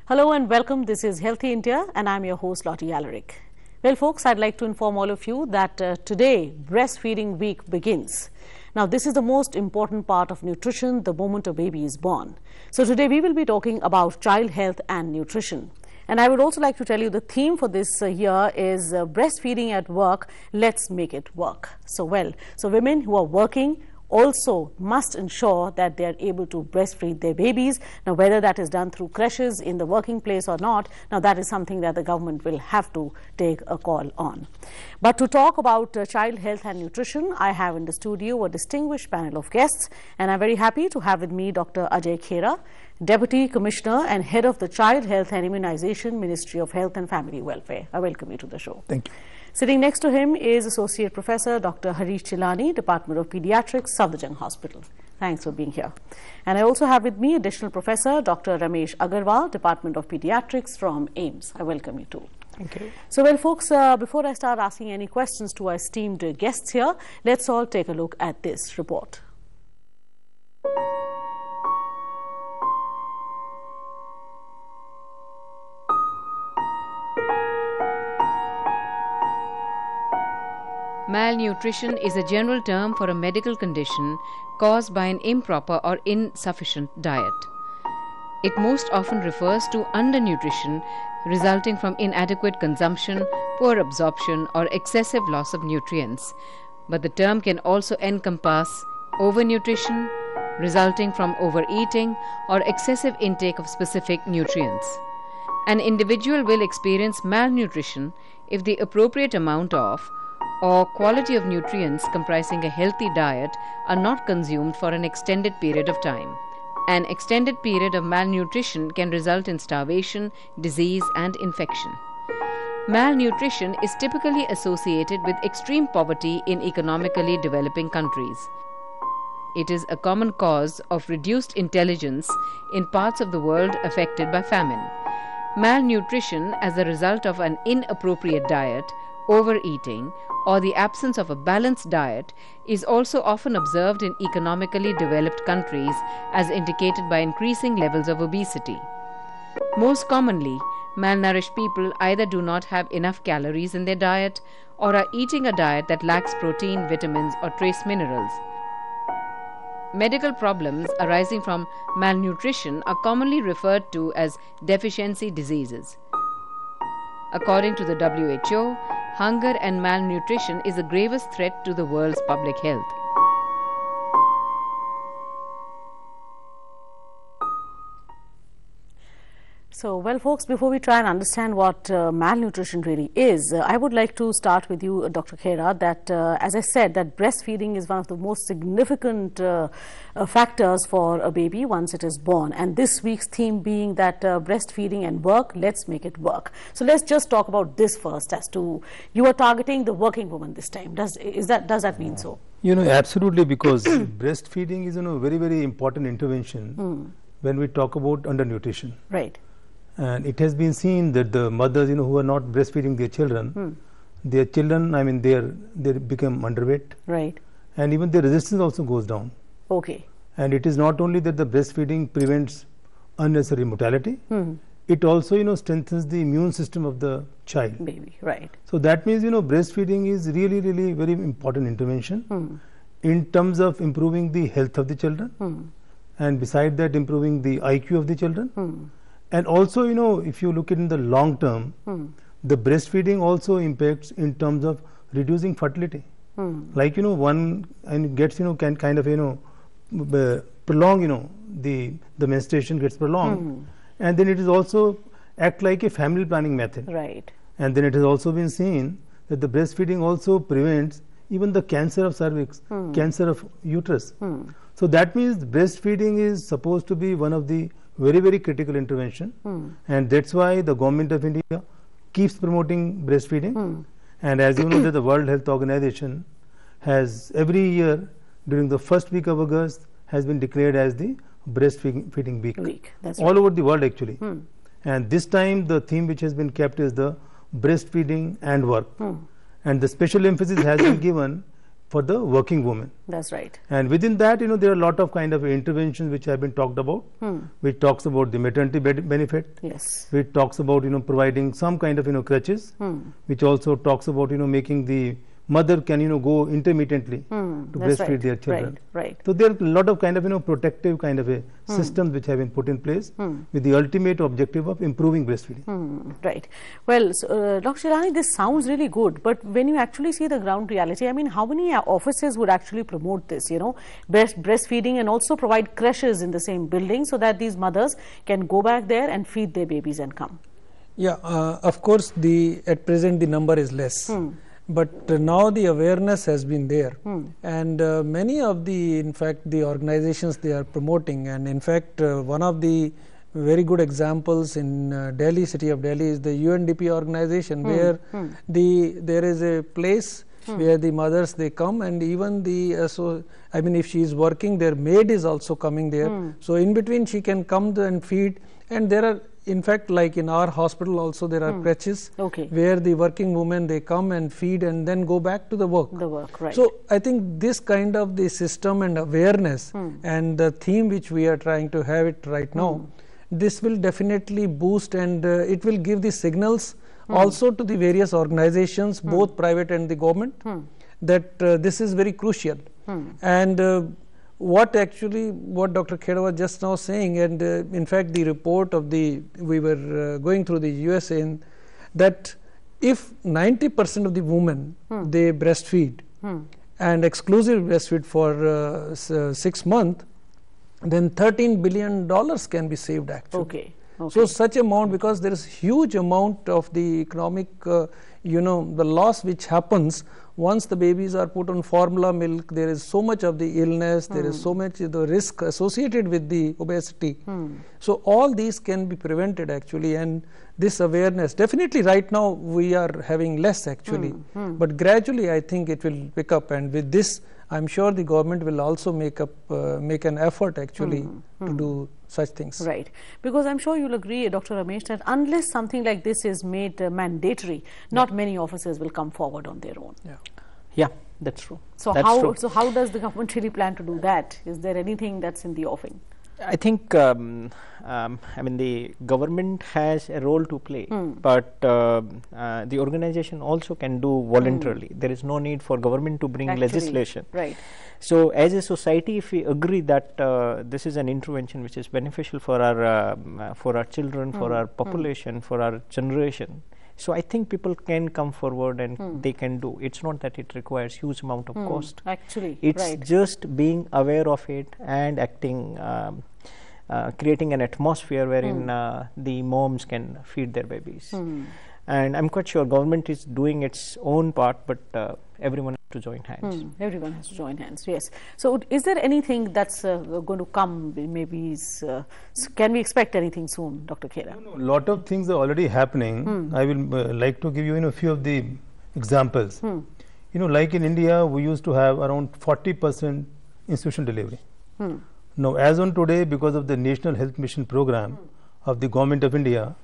Hello and welcome. This is Healthy India and I'm your host Lottie Alaric. Well folks, I'd like to inform all of you that today Breastfeeding Week begins. Now this is the most important part of nutrition the moment a baby is born. So today we will be talking about child health and nutrition. And I would also like to tell you the theme for this year is breastfeeding at work, let's make it work. So women who are working also must ensure that they are able to breastfeed their babies. Now, whether that is done through creches in the working place or not, now that is something that the government will have to take a call on. But to talk about child health and nutrition, I have in the studio a distinguished panel of guests, and I'm very happy to have with me Dr. Ajay Khera, Deputy Commissioner and Head of the Child Health and Immunization, Ministry of Health and Family Welfare. I welcome you to the show. Thank you. Sitting next to him is Associate Professor Dr. Harish Chilani, Department of Pediatrics, Safdarjung Hospital. Thanks for being here. And I also have with me Additional Professor Dr. Ramesh Agarwal, Department of Pediatrics from AIIMS. I welcome you too. Thank you. So folks, before I start asking any questions to our esteemed guests here, let's all take a look at this report. Malnutrition is a general term for a medical condition caused by an improper or insufficient diet. It most often refers to undernutrition resulting from inadequate consumption, poor absorption, or excessive loss of nutrients. But the term can also encompass overnutrition resulting from overeating or excessive intake of specific nutrients. An individual will experience malnutrition if the appropriate amount of or quality of nutrients comprising a healthy diet are not consumed for an extended period of time. An extended period of malnutrition can result in starvation, disease, and infection. Malnutrition is typically associated with extreme poverty in economically developing countries. It is a common cause of reduced intelligence in parts of the world affected by famine. Malnutrition as a result of an inappropriate diet, overeating, or the absence of a balanced diet is also often observed in economically developed countries as indicated by increasing levels of obesity. Most commonly, malnourished people either do not have enough calories in their diet or are eating a diet that lacks protein, vitamins, or trace minerals. Medical problems arising from malnutrition are commonly referred to as deficiency diseases. According to the WHO, hunger and malnutrition is the gravest threat to the world's public health. So, folks, before we try and understand what malnutrition really is, I would like to start with you, Dr. Khera, that as I said, that breastfeeding is one of the most significant factors for a baby once it is born. And this week's theme being that breastfeeding and work, let's make it work. So, let's just talk about this first as to, you are targeting the working woman this time. Does that mean so? You know, absolutely, because breastfeeding is, very, very important intervention when we talk about undernutrition. Right. And it has been seen that the mothers, who are not breastfeeding their children, they become underweight. Right. And even their resistance also goes down. Okay. And it is not only that the breastfeeding prevents unnecessary mortality, it also, strengthens the immune system of the child. Baby, right. So that means, breastfeeding is really, really very important intervention in terms of improving the health of the children. And beside that, improving the IQ of the children. And also, if you look at in the long term, the breastfeeding also impacts in terms of reducing fertility. Like, one and gets, can kind of, prolong, the menstruation gets prolonged. And then it is also act like a family planning method. Right. And then it has also been seen that the breastfeeding also prevents even the cancer of cervix, cancer of uterus. So that means breastfeeding is supposed to be one of the very, very critical intervention. And that's why the government of India keeps promoting breastfeeding. And as you know, that the World Health Organization has every year during the first week of August has been declared as the breastfeeding week. That's all right. over the world actually. And this time the theme which has been kept is the breastfeeding and work. And the special emphasis has been given for the working woman. That's right. And within that, there are a lot of kind of interventions which have been talked about, which talks about the maternity benefit, Yes. which talks about, providing some kind of, crutches, which also talks about, making the mother can, go intermittently to That's breastfeed right. their children. Right. So there are a lot of kind of, protective kind of a systems which have been put in place with the ultimate objective of improving breastfeeding. Right. Well, so, Dr. Shilani, this sounds really good, but when you actually see the ground reality, I mean, how many offices would actually promote this, breastfeeding, and also provide creches in the same building so that these mothers can go back there and feed their babies and come? Yeah, of course, at present the number is less. But now the awareness has been there, and many of in fact, the organizations they are promoting, and in fact, one of the very good examples in Delhi, city of Delhi, is the UNDP organization, where there is a place where the mothers they come, and even if she is working, their maid is also coming there. So in between she can come and feed, and there are, in fact, like in our hospital also, there are creches where the working women they come and feed and then go back to the work. Right. So I think this kind of the system and awareness and the theme which we are trying to have it right now, this will definitely boost, and it will give the signals also to the various organizations, both private and the government, that this is very crucial. And what Dr. Kheda was just now saying, and in fact the report of we were going through the USA, that if 90% of the women they breastfeed and exclusive breastfeed for 6 months, then $13 billion can be saved actually. So such amount, because there is huge amount of the economic, the loss which happens once the babies are put on formula milk. There is so much of the illness, there is so much the risk associated with the obesity. So all these can be prevented actually, and this awareness, definitely right now we are having less actually, but gradually I think it will pick up, and with this I'm sure the government will also make an effort actually to do such things. Right, because I'm sure you'll agree, Dr. Ramesh, that unless something like this is made mandatory, not many officers will come forward on their own. Yeah, that's true. So how does the government really plan to do that? Is there anything that's in the offing? I think the government has a role to play, but the organization also can do voluntarily. There is no need for government to bring legislation. Right. So as a society, if we agree that this is an intervention which is beneficial for our children, for our population, for our generation, so I think people can come forward and they can do. It's not that it requires huge amount of cost. Actually, it's just being aware of it and acting, creating an atmosphere wherein the moms can feed their babies. And I'm quite sure government is doing its own part, but everyone has to join hands. Everyone has to join hands, yes. So is there anything that's going to come, maybe, can we expect anything soon, Dr. Kheda? A lot of things are already happening. I will like to give you a few of the examples. Like in India, we used to have around 40% institution delivery. Now, as on today, because of the National Health Mission program of the Government of India,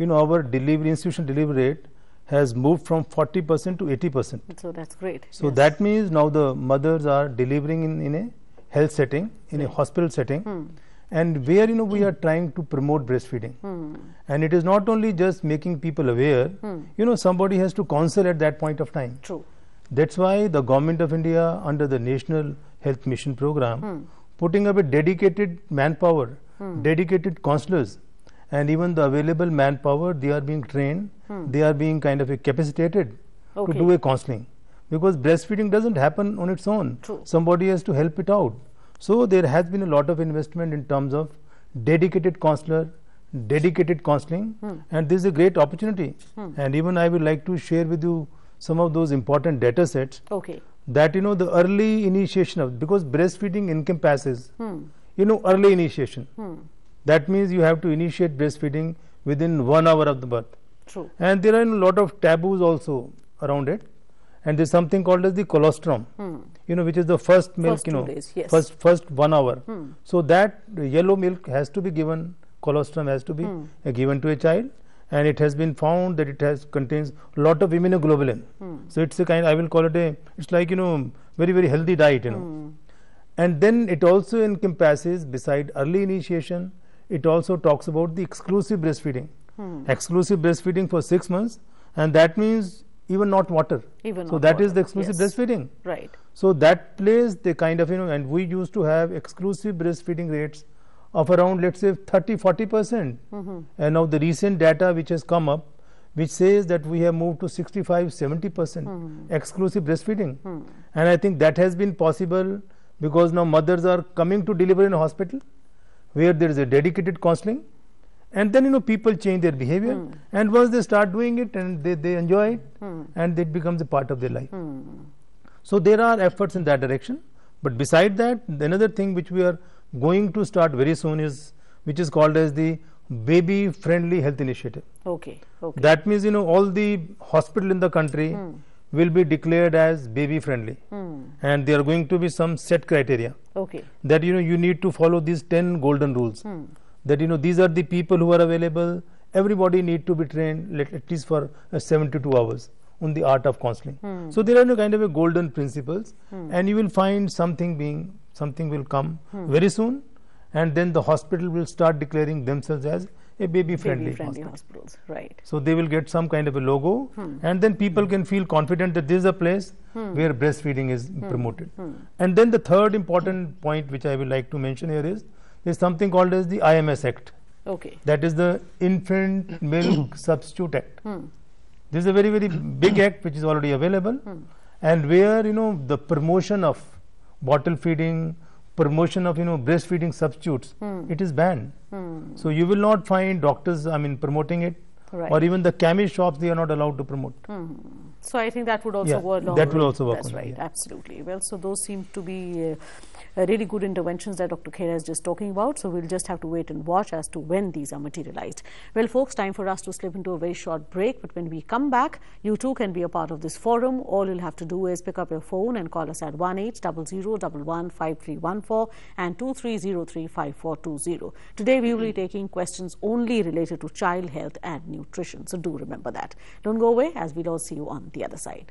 our institution delivery rate has moved from 40% to 80%. So that's great. So that means now the mothers are delivering in a health setting, in a hospital setting, and where we are trying to promote breastfeeding. And it is not only just making people aware, somebody has to counsel at that point of time. True. That's why the Government of India, under the National Health Mission program, putting up a dedicated manpower, dedicated counselors, and even the available manpower, they are being trained, they are being kind of capacitated to do a counseling, because breastfeeding doesn't happen on its own. True. Somebody has to help it out. So there has been a lot of investment in terms of dedicated counselor, dedicated counseling, and this is a great opportunity. And even I would like to share with you some of those important data sets that the early initiation of, because breastfeeding encompasses early initiation. That means you have to initiate breastfeeding within 1 hour of the birth. True. And there are a lot of taboos also around it. And there's something called as the colostrum, which is the first milk, First 2 days, yes. first 1 hour. So that yellow milk has to be given, colostrum has to be given to a child. and it has been found that it has contains a lot of immunoglobulin. So it's a kind, I will call it a, it's like, you know, very, very healthy diet, you know. And then it also encompasses, beside early initiation, it also talks about the exclusive breastfeeding. Exclusive breastfeeding for 6 months, and that means even not water. Even so not that water, is the exclusive yes. breastfeeding. Right. So that plays the kind of, you know, and we used to have exclusive breastfeeding rates of around, let's say, 30-40%. And now the recent data which has come up, which says that we have moved to 65-70% exclusive breastfeeding. And I think that has been possible because now mothers are coming to deliver in a hospital where there is a dedicated counseling, and then, you know, people change their behavior, and once they start doing it and they enjoy it, and it becomes a part of their life. So there are efforts in that direction. But beside that, another thing which we are going to start very soon is, which is called as the baby friendly health initiative. Okay. Okay. That means, you know, all the hospital in the country will be declared as baby friendly, and there are going to be some set criteria. Okay. That, you know, you need to follow these 10 golden rules. That, you know, these are the people who are available. Everybody need to be trained at least for 72 hours on the art of counseling. So there are no kind of a golden principles, and you will find something will come very soon, and then the hospital will start declaring themselves as a baby friendly hospital. Hospitals, right. So they will get some kind of a logo, and then people can feel confident that this is a place where breastfeeding is promoted. And then the third important point which I would like to mention here is, there's something called as the IMS Act. Okay. That is the Infant Milk Substitute Act. This is a very, very big act which is already available, and where, you know, the promotion of bottle feeding, promotion of, you know, breastfeeding substitutes, it is banned. So you will not find doctors, I mean, promoting it, Right. or even the chemist shops, they are not allowed to promote. So I think that would also Yeah, go along. that will with- also work That's on that, right. yeah. Absolutely. Well, so those seem to be really good interventions that Dr. Khera is just talking about. So we'll just have to wait and watch as to when these are materialized. Well, folks, time for us to slip into a very short break. But when we come back, you too can be a part of this forum. All you'll have to do is pick up your phone and call us at 1800115314 and 23035420. Today we will be taking questions only related to child health and nutrition. So do remember that. Don't go away, as we'll all see you on the other side.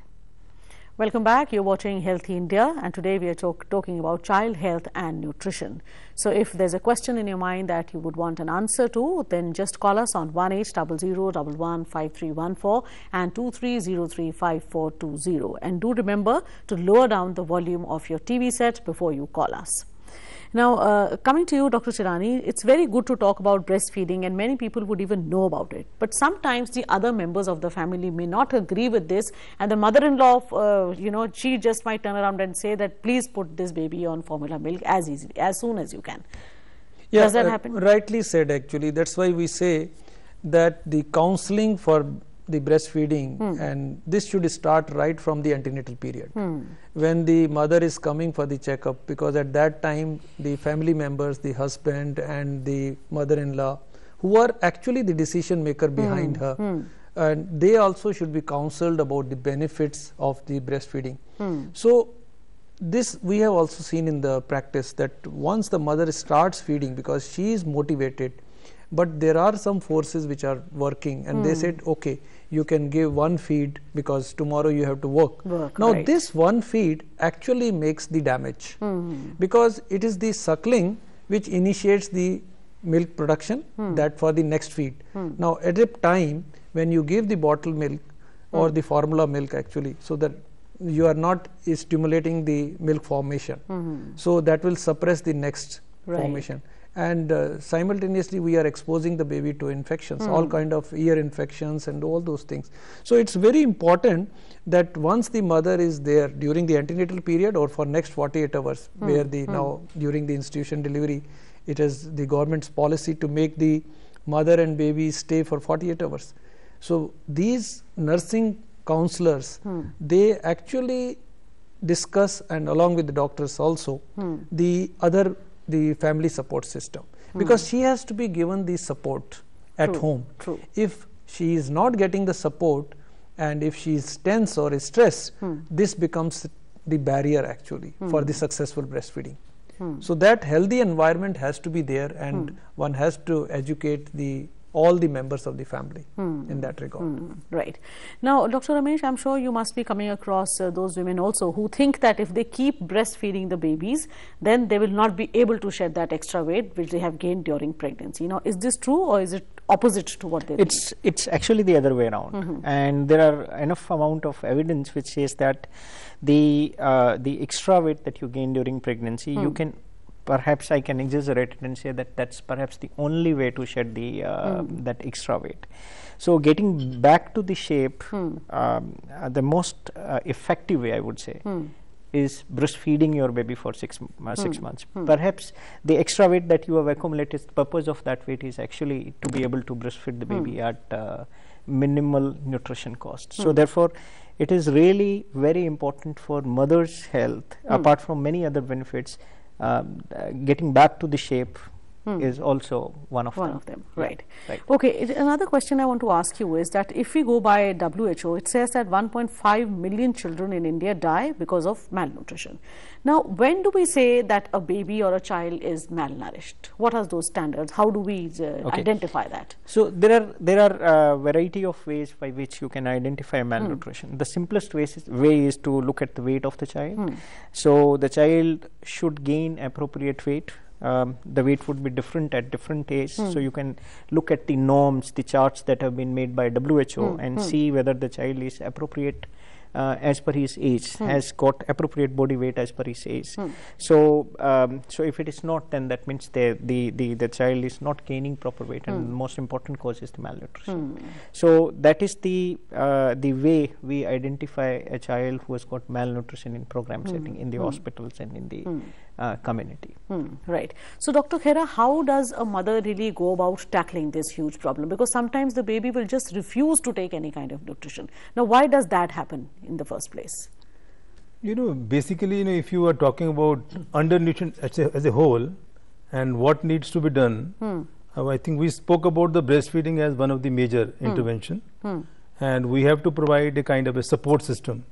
Welcome back. You're watching Healthy India, and today we are talking about child health and nutrition. So if there's a question in your mind that you would want an answer to, then just call us on 1800115314 and 23035420. And do remember to lower down the volume of your TV set before you call us. Now, coming to you, Dr. Chirani, it's very good to talk about breastfeeding, and many people would even know about it. But sometimes the other members of the family may not agree with this, and the mother-in-law, she just might turn around and say that please put this baby on formula milk as soon as you can. Yeah, does that happen? Rightly said, actually. That's why we say that the counseling for the breastfeeding, and this should start right from the antenatal period, when the mother is coming for the checkup, because at that time the family members, the husband and the mother-in-law, who are actually the decision maker behind her, and they also should be counseled about the benefits of the breastfeeding. So this we have also seen in the practice, that once the mother starts feeding, because she is motivated, but there are some forces which are working, and they said, okay, you can give one feed because tomorrow you have to work. Now right. this one feed actually makes the damage, because it is the suckling which initiates the milk production, that for the next feed. Now at a time when you give the bottle milk or the formula milk, actually, so that you are not stimulating the milk formation, so that will suppress the next formation. And simultaneously we are exposing the baby to infections, all kind of ear infections and all those things. So it's very important that once the mother is there during the antenatal period or for next 48 hours, where the now during the institution delivery, it is the government's policy to make the mother and baby stay for 48 hours. So these nursing counselors, they actually discuss, and along with the doctors also, the family support system, because she has to be given the support at home. True. If she is not getting the support, and if she is tense or stressed, this becomes the barrier actually for the successful breastfeeding. So that healthy environment has to be there, and one has to educate the all the members of the family in that regard. Right. Now, Dr. Ramesh, I'm sure you must be coming across those women also who think that if they keep breastfeeding the babies, then they will not be able to shed that extra weight which they have gained during pregnancy. Now, is this true, or is it opposite to what they think? It's actually the other way around, and there are enough amount of evidence which says that the extra weight that you gain during pregnancy, you can, perhaps I can exaggerate it and say that that's perhaps the only way to shed the that extra weight. So getting back to the shape, the most effective way, I would say, is breastfeeding your baby for 6 months. Perhaps the extra weight that you have accumulated, the purpose of that weight is actually to be able to breastfeed the baby at minimal nutrition cost. So therefore, it is really very important for mother's health, apart from many other benefits. Getting back to the shape is also one of them. Right. Right. Okay, another question I want to ask you is that if we go by WHO, it says that 1.5 million children in India die because of malnutrition. Now, when do we say that a baby or a child is malnourished? What are those standards? How do we identify that? So there are a variety of ways by which you can identify malnutrition. The simplest way is to look at the weight of the child. So the child should gain appropriate weight. The weight would be different at different ages, so you can look at the norms, the charts that have been made by WHO and see whether the child is appropriate as per his age, has got appropriate body weight as per his age. So if it is not, then that means the child is not gaining proper weight, and the most important cause is the malnutrition. So that is the way we identify a child who has got malnutrition in program setting, in the hospitals and in the community. Right. So, Dr. Khera, how does a mother really go about tackling this huge problem? Because sometimes the baby will just refuse to take any kind of nutrition. Now, why does that happen in the first place? Basically, if you are talking about undernutrition as a whole and what needs to be done, I think we spoke about the breastfeeding as one of the major intervention. And we have to provide a kind of a support system,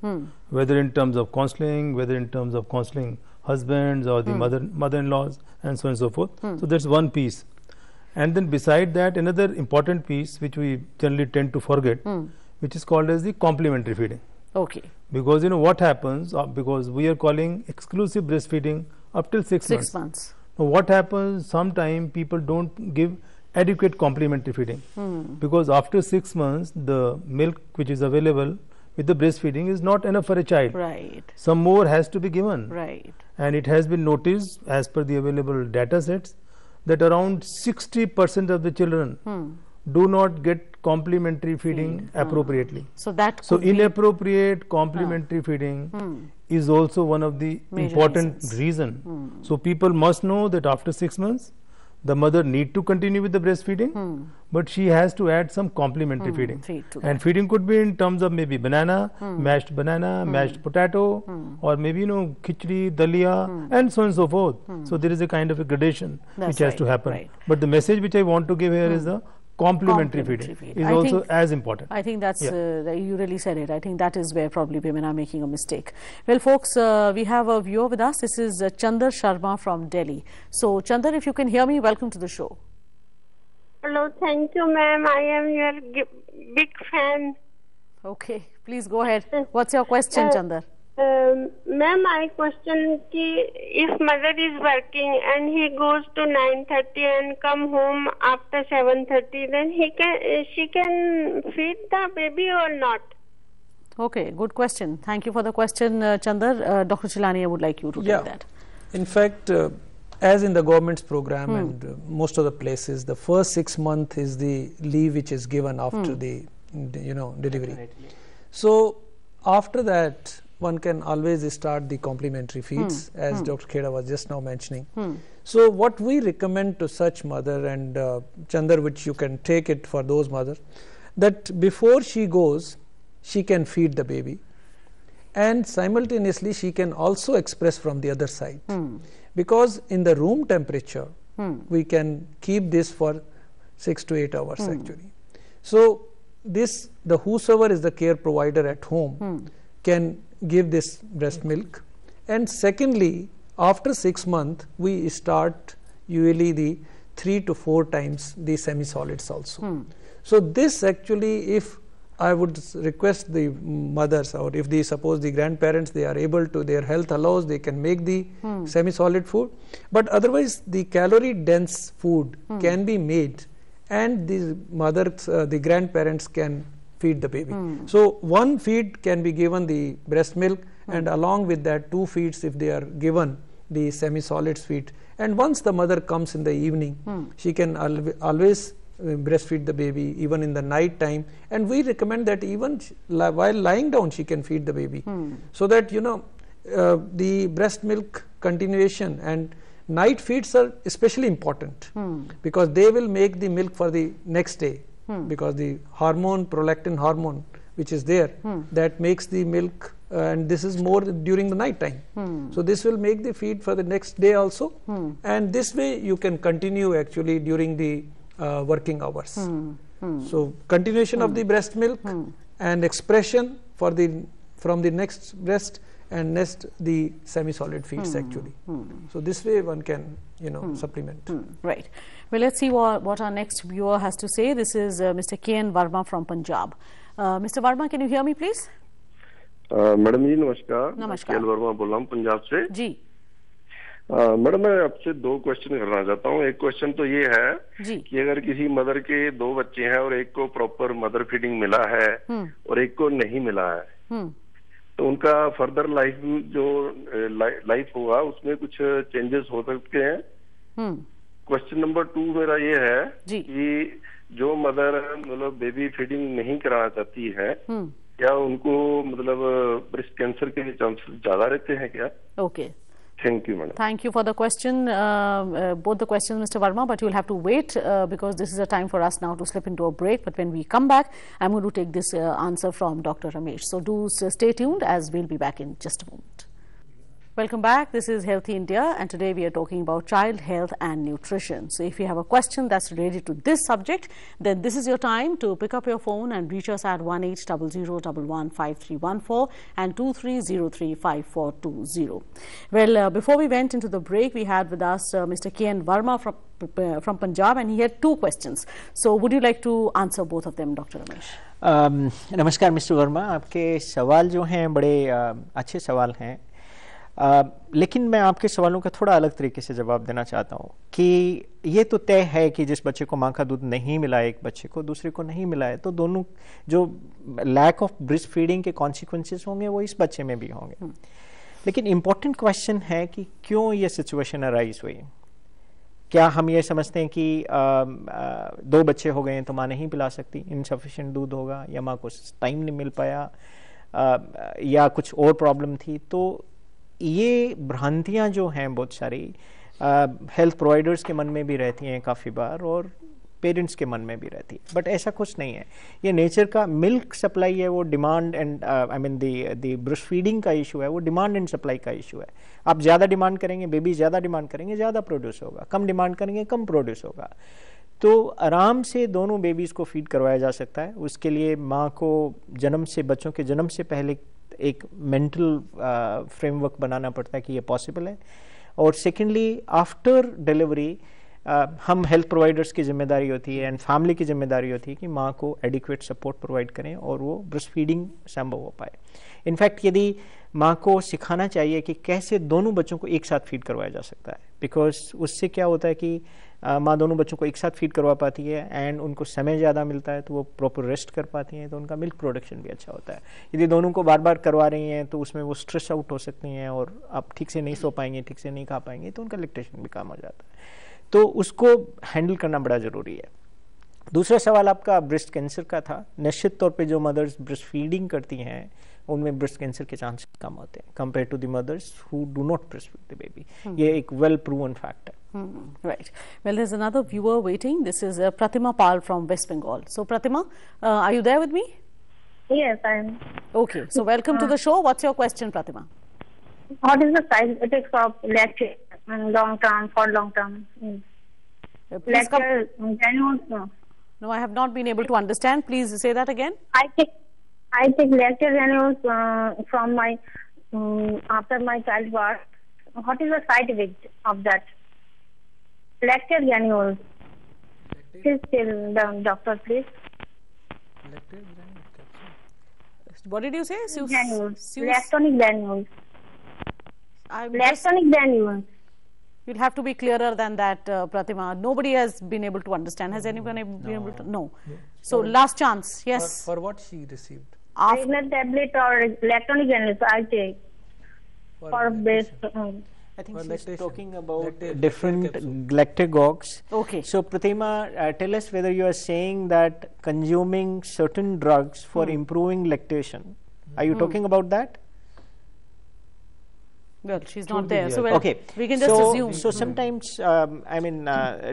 whether in terms of counseling, whether in terms of counseling husbands or the mother-in-laws, and so on and so forth. So that's one piece. And then beside that, another important piece which we generally tend to forget, which is called as the complementary feeding. Okay. Because what happens, because we are calling exclusive breastfeeding up till 6 months. 6 months. Now what happens, sometimes people don't give adequate complementary feeding, because after 6 months the milk which is available with the breastfeeding is not enough for a child. Right. Some more has to be given. Right. And it has been noticed, as per the available data sets, that around 60% of the children do not get complementary feeding appropriately. So that So inappropriate complementary feeding is also one of the major important reason. So people must know that after 6 months the mother need to continue with the breastfeeding, but she has to add some complementary feeding. Feed to And feeding could be in terms of maybe banana, mashed potato, or maybe khichdi, dalia, and so on and so forth. So there is a kind of a gradation which has to happen. Right. But the message which I want to give here is the complementary feeding is also as important. I think that's, you really said it. I think that is where probably women are making a mistake. Well, folks, we have a viewer with us. This is Chandar Sharma from Delhi. So, Chandar, if you can hear me, welcome to the show. Hello, thank you, ma'am. I am your big fan. Okay, please go ahead. What's your question, Chandar? Ma'am, my question is, if mother is working and he goes to 9:30 and come home after 7:30, then she can feed the baby or not? Okay, good question. Thank you for the question, Chandar. Dr. Chilani, I would like you to take that. In fact, as in the government's program and most of the places, the first 6 months is the leave which is given after the delivery. So after that, one can always start the complementary feeds, as Dr. Khera was just now mentioning. So what we recommend to such mother, and Chandar, which you can take it for those mothers, that before she goes, she can feed the baby, and simultaneously she can also express from the other side, because in the room temperature we can keep this for 6 to 8 hours actually. So this, the whosoever is the care provider at home can give this breast milk. And secondly, after 6 months we start usually the 3 to 4 times the semi-solids also. So this actually, if I would request the mothers, or if they suppose the grandparents, they are able to, their health allows, they can make the semi-solid food, but otherwise the calorie dense food can be made, and the mothers, the grandparents can feed the baby. So one feed can be given the breast milk, and along with that 2 feeds if they are given the semi-solids feed. And once the mother comes in the evening, she can always breastfeed the baby even in the night time, and we recommend that even while lying down she can feed the baby, so that the breast milk continuation and night feeds are especially important, because they will make the milk for the next day, because the hormone, prolactin hormone, which is there, that makes the milk, and this is more during the night time. So this will make the feed for the next day also, and this way you can continue actually during the working hours. So continuation of the breast milk and expression for the from the next breast, and next the semi-solid feeds actually. So this way one can supplement. Right. Well, let's see what our next viewer has to say. This is Mr. K.N. Verma from Punjab. Mr. Verma, can you hear me please? Madam ji नमस्कार। नमस्कार। KL. Verma बोल रहा हूँ पंजाब से जी। Madam मैं आपसे 2 question करना चाहता हूँ। एक क्वेश्चन तो ये है कि अगर किसी मदर के 2 बच्चे हैं और एक को प्रॉपर मदर फीडिंग मिला है और एक को नहीं मिला है, तो उनका फर्दर लाइफ जो लाइफ होगा उसमें कुछ चेंजेस हो सकते हैं। क्वेश्चन नंबर 2 मेरा ये है कि जो मदर मतलब बेबी फीडिंग नहीं कराना चाहती है, क्या उनको मतलब ब्रेस्ट कैंसर के चांसेस ज्यादा रहते हैं क्या? Okay, Thank you, madam. Thank you for the question, both the questions, Mr. Verma, but you'll have to wait because this is a time for us now to slip into a break. But when we come back, I'm going to take this answer from Dr. Ramesh. So do stay tuned, as we'll be back in just a moment. Welcome back. This is Healthy India, and today we are talking about child health and nutrition. So if you have a question that's related to this subject, then this is your time to pick up your phone and reach us at 1800115314 and 23035420. Well, before we went into the break, we had with us Mr. K.N. Verma from Punjab, and he had 2 questions. So would you like to answer both of them, Dr. Ramesh? नमस्कार mister Verma, आपके सवाल जो हैं बड़े अच्छे सवाल हैं, लेकिन मैं आपके सवालों का थोड़ा अलग तरीके से जवाब देना चाहता हूँ कि ये तो तय है कि जिस बच्चे को माँ का दूध नहीं मिला है एक बच्चे को, दूसरे को नहीं मिला है, तो दोनों जो लैक ऑफ ब्रेस्ट फीडिंग के कॉन्सिक्वेंसेस होंगे वो इस बच्चे में भी होंगे। लेकिन इम्पोर्टेंट क्वेश्चन है कि क्यों ये सिचुएशन अराइज हुई। क्या हम ये समझते हैं कि 2 बच्चे हो गए हैं तो माँ नहीं पिला सकती, इनसफिशिएंट दूध होगा, या माँ को टाइम नहीं मिल पाया, या कुछ और प्रॉब्लम थी? तो ये भ्रांतियां जो हैं बहुत सारी हेल्थ प्रोवाइडर्स के मन में भी रहती हैं काफ़ी बार, और पेरेंट्स के मन में भी रहती है, बट ऐसा कुछ नहीं है। ये नेचर का मिल्क सप्लाई है, वो demand and I mean the breast feeding का इशू है, वो डिमांड एंड सप्लाई का इशू है। आप ज़्यादा डिमांड करेंगे, बेबी ज़्यादा डिमांड करेंगे, ज़्यादा प्रोड्यूस होगा, कम डिमांड करेंगे, कम प्रोड्यूस होगा। तो आराम से दोनों बेबीज़ को फीड करवाया जा सकता है। उसके लिए माँ को जन्म से, बच्चों के जन्म से पहले एक मेंटल फ्रेमवर्क बनाना पड़ता है कि ये पॉसिबल है, और सेकेंडली आफ्टर डिलीवरी हम हेल्थ प्रोवाइडर्स की जिम्मेदारी होती है एंड फैमिली की जिम्मेदारी होती है कि माँ को एडिक्वेट सपोर्ट प्रोवाइड करें और वो ब्रेस्ट फीडिंग संभव हो पाए। इनफैक्ट यदि माँ को सिखाना चाहिए कि कैसे दोनों बच्चों को एक साथ फीड करवाया जा सकता है, बिकॉज उससे क्या होता है कि माँ दोनों बच्चों को एक साथ फीड करवा पाती है एंड उनको समय ज़्यादा मिलता है, तो वो प्रॉपर रेस्ट कर पाती हैं, तो उनका मिल्क प्रोडक्शन भी अच्छा होता है। यदि दोनों को बार बार करवा रही हैं तो उसमें वो स्ट्रेस आउट हो सकती हैं और आप ठीक से नहीं सो पाएंगे, ठीक से नहीं खा पाएंगे, तो उनका लैक्टेशन भी कम हो जाता है। तो उसको हैंडल करना बड़ा ज़रूरी है। दूसरा सवाल आपका ब्रेस्ट कैंसर का था। निश्चित तौर पे जो मदर्स ब्रेस्ट फीडिंग करती हैं उनमें ब्रेस्ट कैंसर के चांसेस कम होते हैं compare to the mothers who do not breast feed the baby. ये एक वेल प्रूवन फैक्ट है। Right. Well, there's another viewer waiting. This is Pratima Pal from West Bengal. So, Pratima, are you there with me? Yes, I am. Okay. So, welcome to the show. What's your question, Pratima? What is the side effects of lactate long term, for long term? Lactate granules? No, I have not been able to understand. Please say that again. I take lactate granules from my after my childbirth. What is the side effect of that? lactate granules. Please tell the doctor, please. What did you say? Granules. Lactonic granules. I'm Lactonic granules. You'll have to be clearer than that, Pratima. Nobody has been able to understand. Has anyone been able to? No. So last chance. Yes. For what she received? Pregnant tablet or lactonic granules I take for breast. I think For she's lactation. talking about Lactate different capsule. galactagogues. Okay. So Pratima, tell us whether you are saying that consuming certain drugs for improving lactation. Are you talking about that? Well, she's not there. be, So yeah. well, Okay. we can just assume. So sometimes, I mean,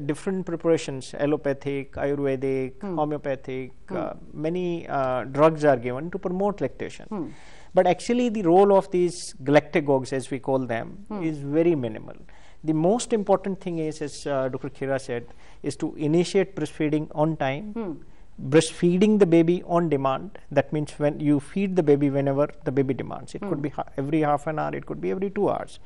different preparations, allopathic, Ayurvedic, homeopathic, many drugs are given to promote lactation. But actually the role of these galactagogues, as we call them, is very minimal. The most important thing is, as Dr. Khera said, is to initiate breastfeeding on time, breastfeeding the baby on demand. That means when you feed the baby whenever the baby demands. It could be every half an hour, it could be every 2 hours.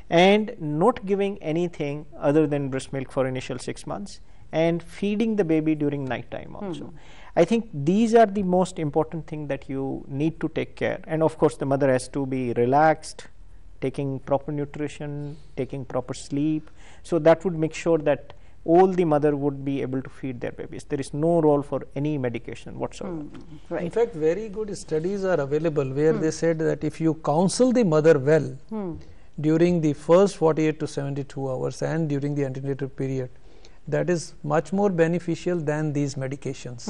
And not giving anything other than breast milk for initial 6 months, and feeding the baby during night time also. I think these are the most important thing that you need to take care. And of course the mother has to be relaxed, taking proper nutrition, taking proper sleep. So that would make sure that all the mother would be able to feed their babies. There is no role for any medication whatsoever. Right. In fact, very good studies are available where they said that if you counsel the mother well during the first 48 to 72 hours and during the antenatal period, that is much more beneficial than these medications.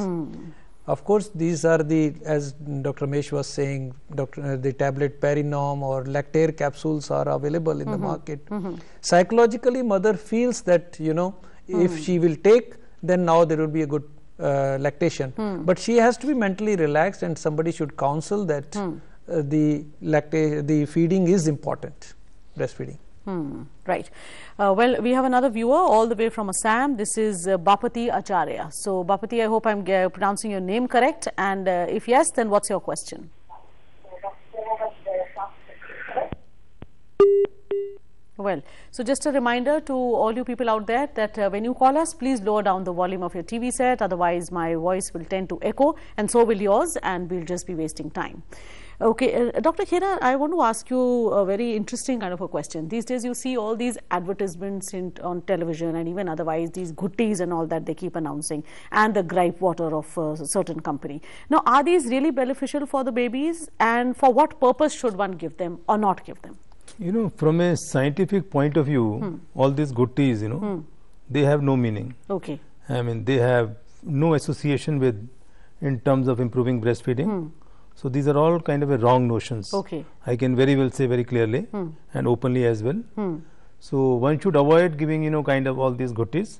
Of course, these are the, as Dr. Mesh was saying, the tablet Perinom or Lactare capsules are available in the market. Psychologically, mother feels that, you know, if she will take, then now there will be a good lactation. But she has to be mentally relaxed, and somebody should counsel that the feeding is important, breastfeeding. Right. Well, we have another viewer all the way from Assam. This is Bapati Acharya. So, Bapati, I hope I'm pronouncing your name correct. And if yes, then what's your question? Well, so just a reminder to all you people out there that when you call us, please lower down the volume of your TV set. Otherwise, my voice will tend to echo, and so will yours, and we'll just be wasting time. Okay, Dr. Khera, I want to ask you a very interesting kind of a question. These days you see all these advertisements on television and even otherwise, these goodies and all that they keep announcing, and the gripe water of a certain company. Now, are these really beneficial for the babies, and for what purpose should one give them or not give them? You know, from a scientific point of view, all these goodies, you know, they have no meaning. Okay. I mean, they have no association with, in terms of improving breastfeeding. So these are all kind of a wrong notions. Okay. I can very well say very clearly and openly as well. So one should avoid giving, you know, kind of all these goodies.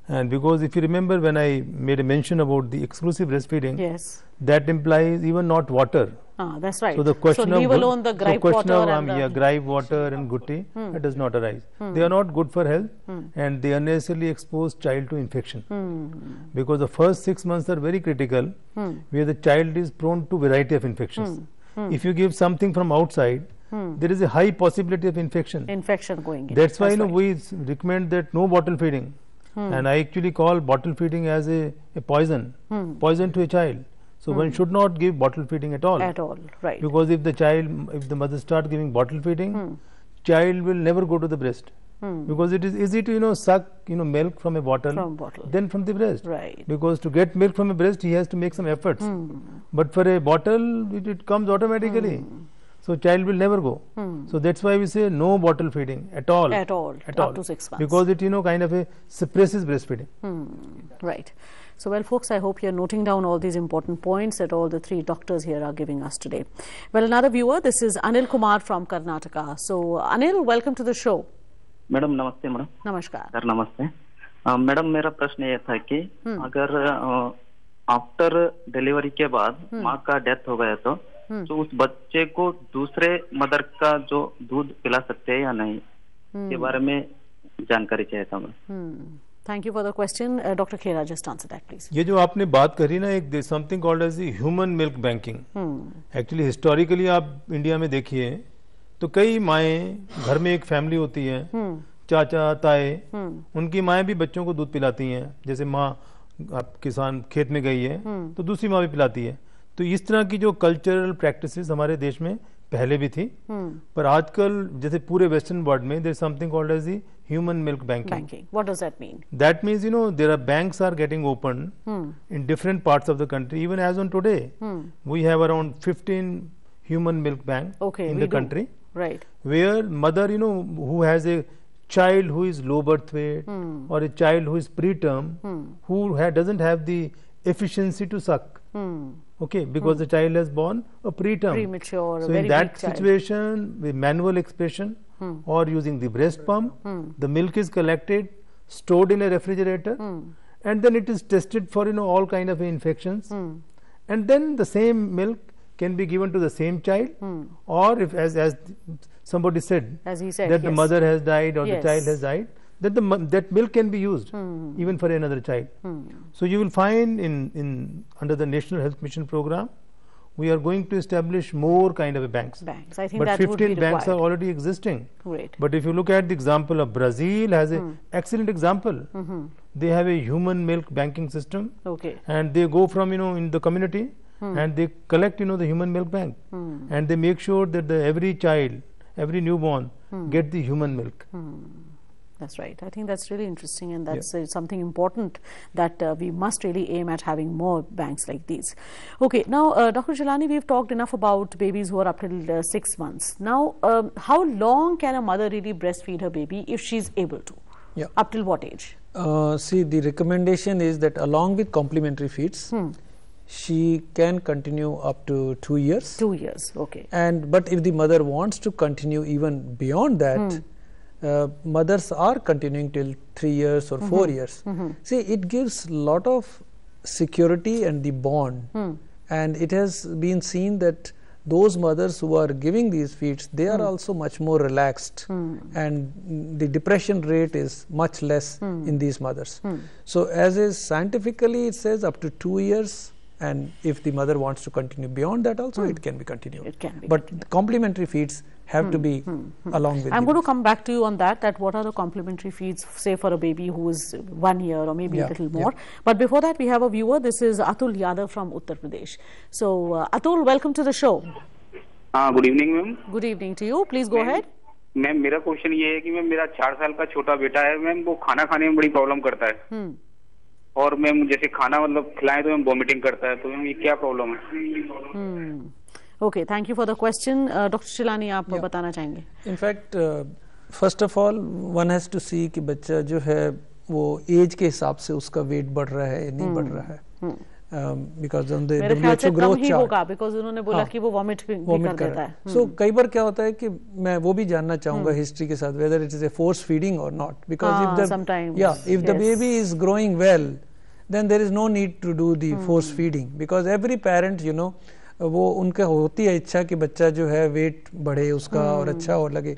And because if you remember when I made a mention about the exclusive breastfeeding, yes, that implies even not water. Ah, that's right. So the question leave of alone the gripe water and gripe water and gutti, that does not arise. They are not good for health, and they unnecessarily expose child to infection. Because the first 6 months are very critical, where the child is prone to variety of infections. If you give something from outside, there is a high possibility of infection. Infection going in. That's why we recommend that no bottle feeding. And I actually call bottle feeding as a poison to a child. So one should not give bottle feeding at all. At all, right. Because if the mother start giving bottle feeding, child will never go to the breast. Because it is easy to, you know, suck, you know, milk from a bottle, than from the breast. Right. Because to get milk from a breast, he has to make some efforts. But for a bottle, it comes automatically. So child will never go. So that's why we say no bottle feeding at all. At all. Up to 6 months. Because it, you know, kind of suppresses breastfeeding. Right. So, well, folks, I hope you're noting down all these important points that all the three doctors here are giving us today. Well, another viewer, this is Anil Kumar from Karnataka. So, Anil, welcome to the show. Madam नमस्ते madam. नमस्कार. Sir नमस्ते. Madam मेरा प्रश्न ये था कि अगर after delivery के बाद माँ का डेथ हो गया तो उस बच्चे को दूसरे मदर का जो दूध पिला सकते हैं या नहीं, के बारे में जानकारी चाहिए था मैं. Thank you for the question. Dr. Khera, just answer that, please. ये जो आपने बात करी ना, एक something called as the human milk banking. Actually, historically आप इंडिया में देखिए तो कई माएँ घर में एक फैमिली होती है, चाचा ताए, उनकी माएँ भी बच्चों को दूध पिलाती हैं। जैसे माँ आप किसान खेत में गई है तो दूसरी माँ भी पिलाती है। तो इस तरह की जो कल्चरल प्रैक्टिसेस हमारे देश में पहले भी थी, पर आजकल जैसे पूरे वेस्टर्न वर्ल्ड में there is something called as the human milk banking. What does that mean? That means, you know, there are banks are getting opened in different parts of the country. Even as on today, we have around 15 human milk bank in the country. Right. Where mother, you know, who has a child who is low birth weight or a child who is preterm, who doesn't have the efficiency to suck. Okay, because the child has born a preterm. Premature, so very in that weak child. situation, with manual expression or using the breast pump, the milk is collected, stored in a refrigerator, and then it is tested for, you know, all kind of infections, and then the same milk can be given to the same child, or if as somebody said, as he said, that the yes, mother has died or yes, the child has died, that that milk can be used even for another child. So you will find in under the National Health Mission program, we are going to establish more kind of banks. I think but that 15 would be banks are required. already existing. Great. But if you look at the example of Brazil, has a excellent example. They have a human milk banking system, Okay. and they go from, you know, in the community and they collect, you know, the human milk bank, and they make sure that the every child, every newborn get the human milk. That's right. I think that's really interesting, and that's something important that we must really aim at, having more banks like these. Okay, now Dr. Jilani, we've talked enough about babies who are up till 6 months. Now, how long can a mother really breastfeed her baby if she's able to? Yeah. Up till what age? See, the recommendation is that along with complementary feeds, she can continue up to 2 years. 2 years, okay. But if the mother wants to continue even beyond that, mothers are continuing till 3 years or 4 years. See, it gives lot of security and the bond, and it has been seen that those mothers who are giving these feeds, they are also much more relaxed, and the depression rate is much less in these mothers. So as is scientifically, it says up to 2 years, and if the mother wants to continue beyond that also, it can be continued. It can be but continued. complementary feeds have to be along with I'm the going to come back to you on that what are the complementary feeds, say, for a baby who is 1 year or maybe a little more. But before that, we have a viewer. This is Atul Yadav from Uttar Pradesh. So, Atul, welcome to the show. Good evening ma'am. Good evening to you. Please go ahead. Ma'am, मेरा question ये है कि ma'am मेरा 4 साल का छोटा बेटा है मैम, वो खाना खाने में बड़ी प्रॉब्लम करता है, और मैम जैसे खाना मतलब खिलाएं तो मैम वॉमिटिंग करता है, तो मैम ये क्या प्रॉब्लम है? Okay, thank you for the question. Dr. Shilani, आप बताना चाहेंगे? In fact, first of all, one has to see कि बच्चा जो है वो एज के हिसाब से उसका वेट बढ़ रहा है या नहीं बढ़ रहा है, because on the WHO growth chart, होगा, because उन्होंने बोला कि वो वॉमिट भी कर देता है. So कई बार क्या होता है कि मैं वो भी जानना चाहूँगा हिस्ट्री के साथ, whether it is a force feeding or not, because if the baby is growing well, then there is no need to do the force feeding, because every parent, you know, वो उनका होती है इच्छा कि बच्चा जो है वेट बढ़े उसका और अच्छा और लगे,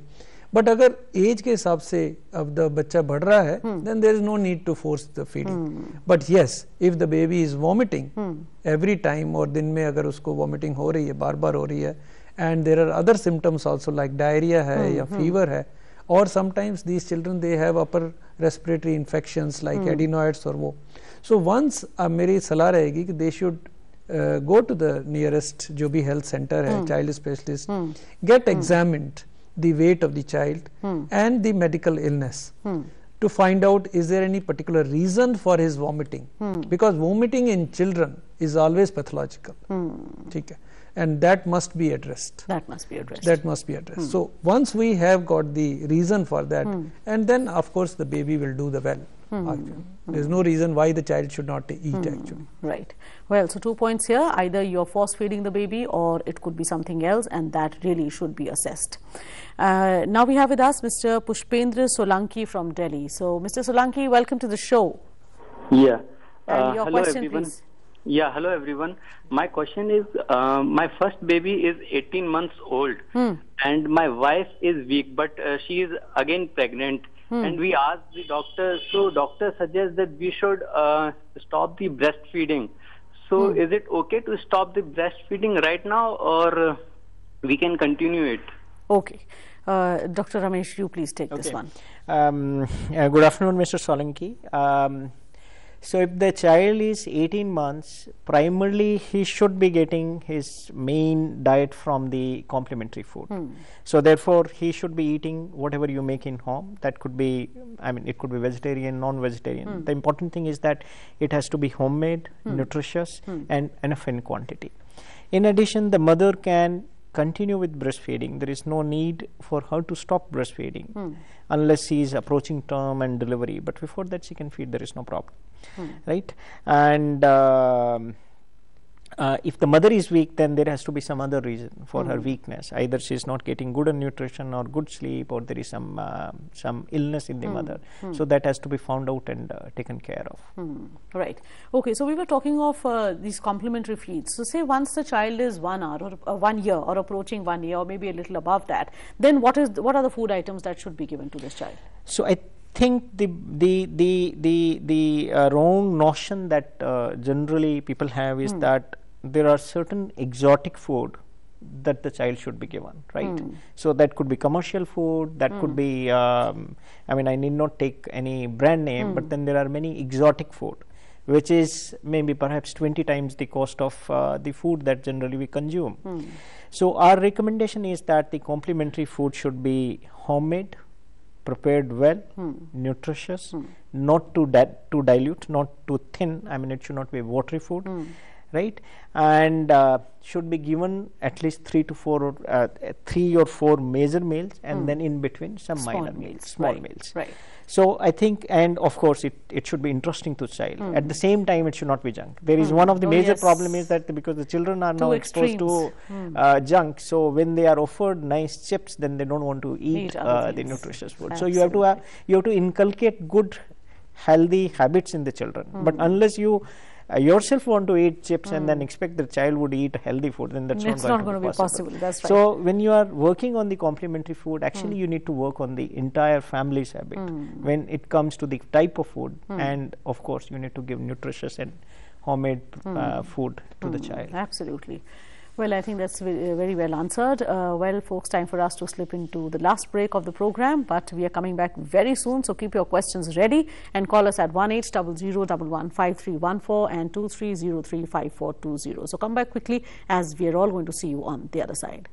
बट अगर एज के हिसाब से अब द बच्चा बढ़ रहा है, then there is no need to force the feeding. But yes, if the baby is vomiting every time, और दिन में अगर उसको वॉमिटिंग हो रही है, बार बार हो रही है, and there are other symptoms also like diarrhoea है या फीवर है, और sometimes these children they have upper respiratory infections like adenoids और वो. सो वंस मेरी सलाह रहेगी कि they should go to the nearest जो भी health center है, child specialist, get examined the weight of the child and the medical illness to find out is there any particular reason for his vomiting, because vomiting in children is always pathological. ठीक है, and that must be addressed. That must be addressed. So once we have got the reason for that, and then of course the baby will do the well. There is no reason why the child should not eat actually. Right. Well, so 2 points here. Either you're force feeding the baby or it could be something else, and that really should be assessed. Now we have with us Mr. Pushpendra Solanki from Delhi. So, Mr. Solanki, welcome to the show. Yeah. And your hello question, everyone. please. Yeah, hello everyone. My question is, my first baby is 18 months old, and my wife is weak, but she is again pregnant. And we asked the doctor, so doctor suggests that we should stop the breastfeeding. So is it okay to stop the breastfeeding right now, or we can continue it? Okay. Dr. Ramesh, you please take this one. Good afternoon, Mr. Solanki. So if the child is 18 months, primarily he should be getting his main diet from the complementary food. So therefore, he should be eating whatever you make in home. That could be, I mean, it could be vegetarian, non-vegetarian. The important thing is that it has to be homemade, nutritious, and enough in quantity. In addition, the mother can continue with breastfeeding. There is no need for her to stop breastfeeding unless she is approaching term and delivery. But before that, she can feed. There is no problem, right? And if the mother is weak, then there has to be some other reason for her weakness. Either she is not getting good nutrition or good sleep, or there is some illness in the mother. So that has to be found out and taken care of. Right. Okay. So we were talking of these complementary feeds. So say once the child is 1 hour or 1 year or approaching 1 year or maybe a little above that, then what are the food items that should be given to this child? So I think the wrong notion that generally people have is that there are certain exotic food that the child should be given, right? So that could be commercial food, that could be, I mean, I need not take any brand name, but then there are many exotic food, which is maybe perhaps 20 times the cost of the food that generally we consume. So our recommendation is that the complementary food should be homemade, prepared well, nutritious, not too dilute, not too thin. I mean, it should not be watery food. Right, and should be given at least 3 or 4 major meals, and then in between some small minor meals, small meals. Right. So I think, and of course, it should be interesting to the child. At the same time, it should not be junk. There is one of the major problem is that because the children are now exposed to junk, so when they are offered nice chips, then they don't want to eat the nutritious food. Absolutely. So you have to inculcate good, healthy habits in the children. But unless you yourself want to eat chips and then expect the child would eat healthy food, then that's not going to be possible. That's right. So when you are working on the complementary food, actually you need to work on the entire family's habit when it comes to the type of food, and of course you need to give nutritious and homemade food to the child. Absolutely. Well, I think that's very well answered. Well, folks, time for us to slip into the last break of the program, but we are coming back very soon, so keep your questions ready and call us at 1800115314 and 23035420. So come back quickly, as we are all going to see you on the other side.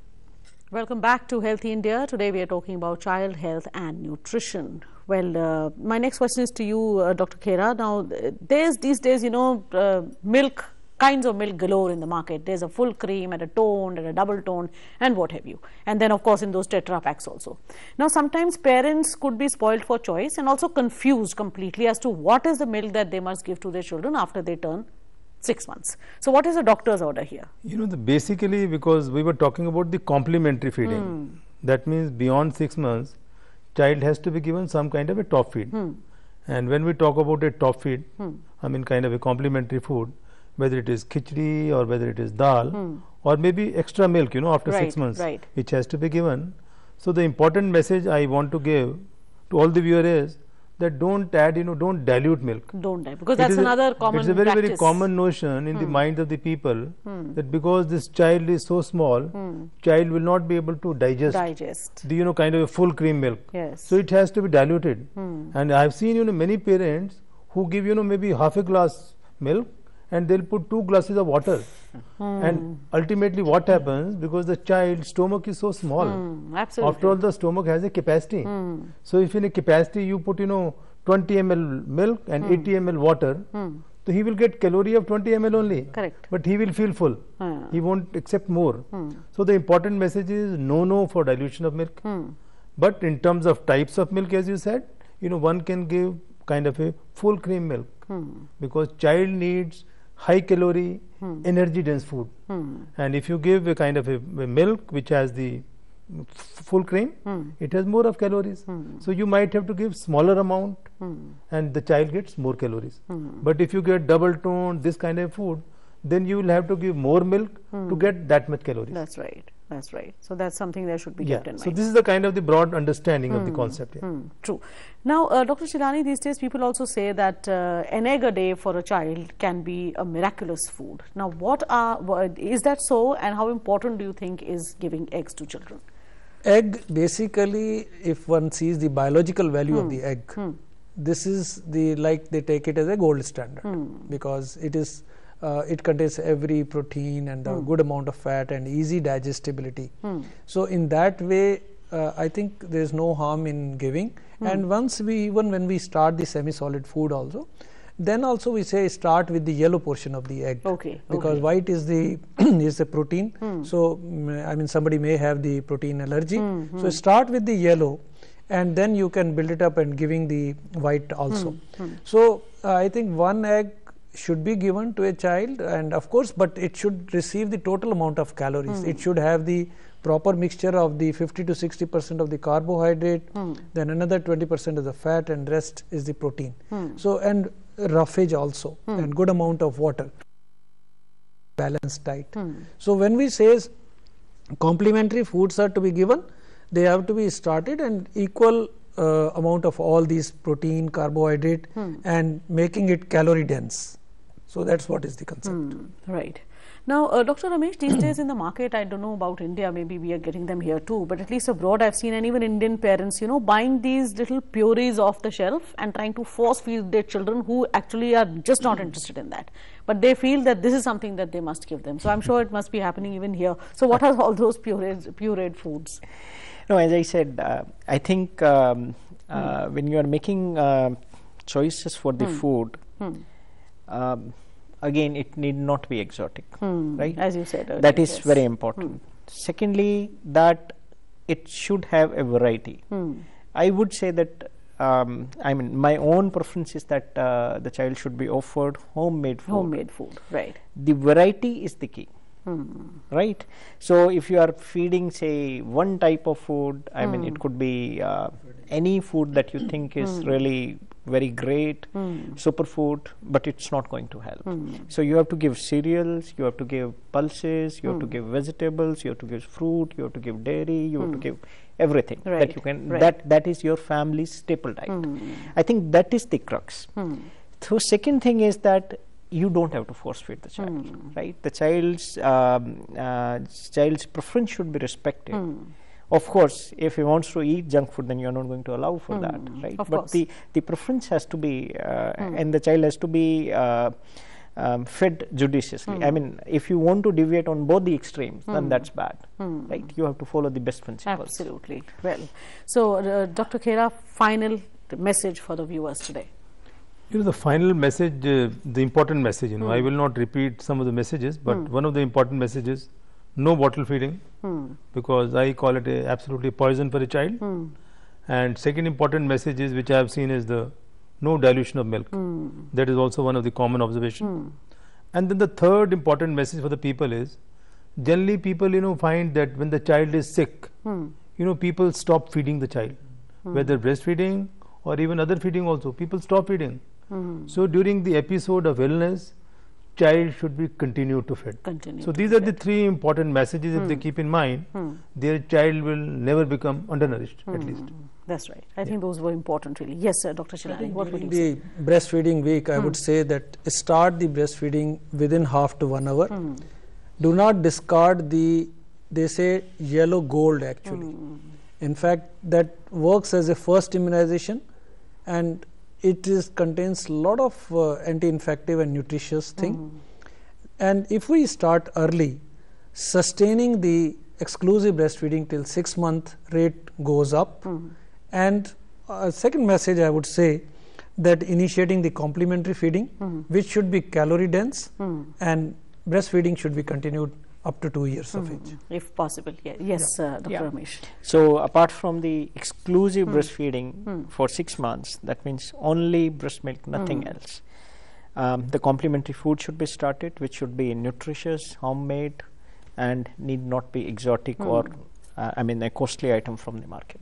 Welcome back to Healthy India. Today we are talking about child health and nutrition. Well, my next question is to you, Dr. Khera. Now, there's these days, kinds of milk galore in the market. There's a full cream and a toned and a double toned and what have you. And then of course in those Tetra packs also. Now sometimes parents could be spoiled for choice and also confused completely as to what is the milk that they must give to their children after they turn 6 months. So what is the doctor's order here? Basically, because we were talking about the complementary feeding, that means beyond 6 months, child has to be given some kind of a top feed. And when we talk about a top feed, I mean kind of a complementary food, whether it is khichdi or whether it is dal or maybe extra milk, after 6 months, which has to be given. So the important message I want to give to all the viewers is that don't add, don't dilute milk. Don't dilute, because that's another common practice. It's a very, very common notion in the minds of the people that because this child is so small, child will not be able to digest the, kind of a full cream milk. Yes. So it has to be diluted. And I've seen, many parents who give, maybe half a glass milk, and they'll put 2 glasses of water. And ultimately what happens, because the child's stomach is so small, absolutely. After all the stomach has a capacity. So if in a capacity you put 20 ml milk and 80 ml water, so he will get calorie of 20 ml only. Correct. But he will feel full. He won't accept more. So the important message is no for dilution of milk. But in terms of types of milk, as you said, one can give kind of a full cream milk, because child needs high calorie, energy dense food. And if you give a kind of a milk which has the full cream, it has more of calories. So you might have to give smaller amount and the child gets more calories. But if you get double toned, this kind of food, then you will have to give more milk to get that much calories. That's right. That's right. So that's something that should be kept in mind. So this is the kind of the broad understanding of the concept. True. Now, Dr. Chilani, these days people also say that an egg a day for a child can be a miraculous food. Now, is that so, and how important do you think is giving eggs to children? Egg, basically, if one sees the biological value of the egg, this is the, like they take it as a gold standard, because it is it contains every protein and a good amount of fat and easy digestibility. So in that way, I think there is no harm in giving. And once we, even when we start the semi-solid food also, then also we say start with the yellow portion of the egg, because white is the is the protein. So I mean, somebody may have the protein allergy. So start with the yellow, and then you can build it up and giving the white also. So I think one egg should be given to a child, and of course, but it should receive the total amount of calories. It should have the proper mixture of the 50 to 60% of the carbohydrate, then another 20% of the fat, and rest is the protein. So, and roughage also, and good amount of water, balanced diet. So when we say complementary foods are to be given, they have to be started and equal amount of all these protein, carbohydrate, and making it calorie dense. So that's what is the concept. Right. Now, Dr. Ramesh, these days in the market, I don't know about India, maybe we are getting them here too, but at least abroad I've seen, and even Indian parents, you know, buying these little purees off the shelf and trying to force feed their children who actually are just not interested in that. But they feel that this is something that they must give them. So I'm sure it must be happening even here. So what are all those pureed foods? No, as I said, I think when you are making choices for the food, again, it need not be exotic, right? As you said earlier, that is very important. Secondly, that it should have a variety. I would say that, I mean, my own preference is that the child should be offered homemade food. Homemade food, right. The variety is the key. Right? So if you are feeding, say, one type of food, I mean, it could be any food that you think is really very great, superfood, but it's not going to help. So you have to give cereals, you have to give pulses, you have to give vegetables, you have to give fruit, you have to give dairy, you have to give everything that you can, that is your family's staple diet. I think that is the crux. So second thing is that you don't have to force feed the child, right? The child's preference should be respected. Of course, if he wants to eat junk food, then you are not going to allow for that, right? But the preference has to be, and the child has to be fed judiciously. I mean, if you want to deviate on both the extremes, then that's bad, right? You have to follow the best principles. Absolutely. Well, so Dr. Khera, final message for the viewers today. You know, the final message, the important message, you know, I will not repeat some of the messages, but one of the important messages, no bottle feeding, because I call it a absolutely poison for a child. And second important message is, which I have seen, is the no dilution of milk. That is also one of the common observation. And then the third important message for the people is, generally people, you know, find that when the child is sick, you know, people stop feeding the child, whether breastfeeding or even other feeding also, people stop feeding. So during the episode of illness, child should be continued to feed. So these are the three important messages. If they keep in mind, their child will never become undernourished, at least. That's right. I think those were important, really. Yes, sir, Dr. Chilani, what would you say? The breastfeeding week, I would say that start the breastfeeding within half to 1 hour. Do not discard the, they say, yellow gold actually. In fact, that works as a first immunization, and it contains a lot of anti-infective and nutritious thing. And if we start early, sustaining the exclusive breastfeeding till 6 month rate goes up. And second message I would say that initiating the complementary feeding, which should be calorie dense, and breastfeeding should be continued up to 2 years of age. If possible, yes, Dr. Ramesh. So apart from the exclusive breastfeeding for 6 months, that means only breast milk, nothing else. The complementary food should be started, which should be nutritious, homemade, and need not be exotic or I mean a costly item from the market.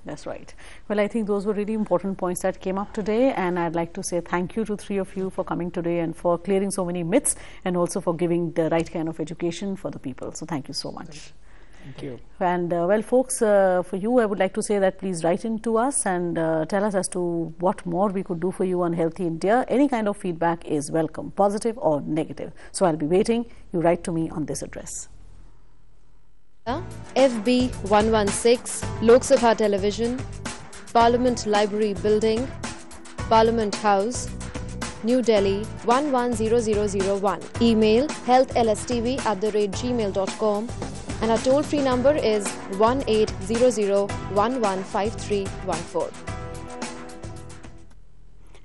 That's right. Well, I think those were really important points that came up today, and I'd like to say thank you to three of you for coming today and for clearing so many myths, and also for giving the right kind of education for the people. So thank you so much. Thank you. And well, folks, for you, I would like to say that please write in to us and tell us as to what more we could do for you on Healthy India. Any kind of feedback is welcome, positive or negative. So I'll be waiting. You write to me on this address. FB 116, Lok Sabha Television, Parliament Library Building, Parliament House, New Delhi 110001. Email healthlstv@gmail.com and our toll-free number is 1800115314.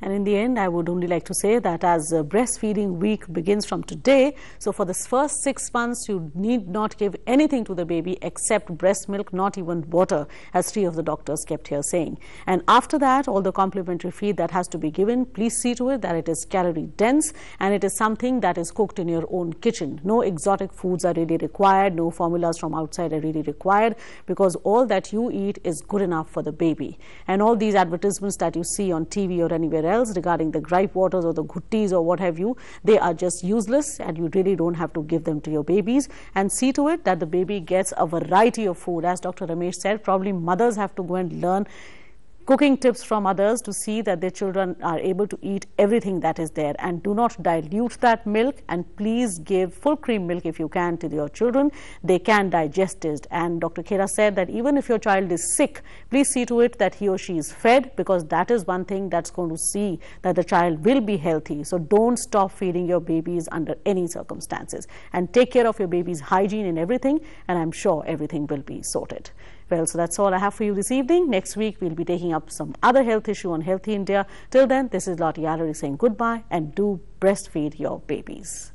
And in the end, I would only like to say that as breastfeeding week begins from today, so for the first 6 months, you need not give anything to the baby except breast milk, not even water, as 3 of the doctors kept here saying. And after that, all the complementary feed that has to be given, please see to it that it is calorie dense and it is something that is cooked in your own kitchen. No exotic foods are really required, no formulas from outside are really required, because all that you eat is good enough for the baby. And all these advertisements that you see on TV or anywhere else regarding the gripe waters or the guttis or what have you, they are just useless and you really don't have to give them to your babies. And see to it that the baby gets a variety of food. As Dr. Ramesh said, probably mothers have to go and learn cooking tips from others to see that their children are able to eat everything that is there, and do not dilute that milk, and please give full cream milk if you can to your children. They can digest it. And Dr. Khera said that even if your child is sick, please see to it that he or she is fed, because that is one thing that's going to see that the child will be healthy. So don't stop feeding your babies under any circumstances, and take care of your baby's hygiene and everything, and I'm sure everything will be sorted. Well, so that's all I have for you this evening. Next week, we'll be taking up some other health issue on Healthy India. Till then, this is Lottie Allery saying goodbye, and do breastfeed your babies.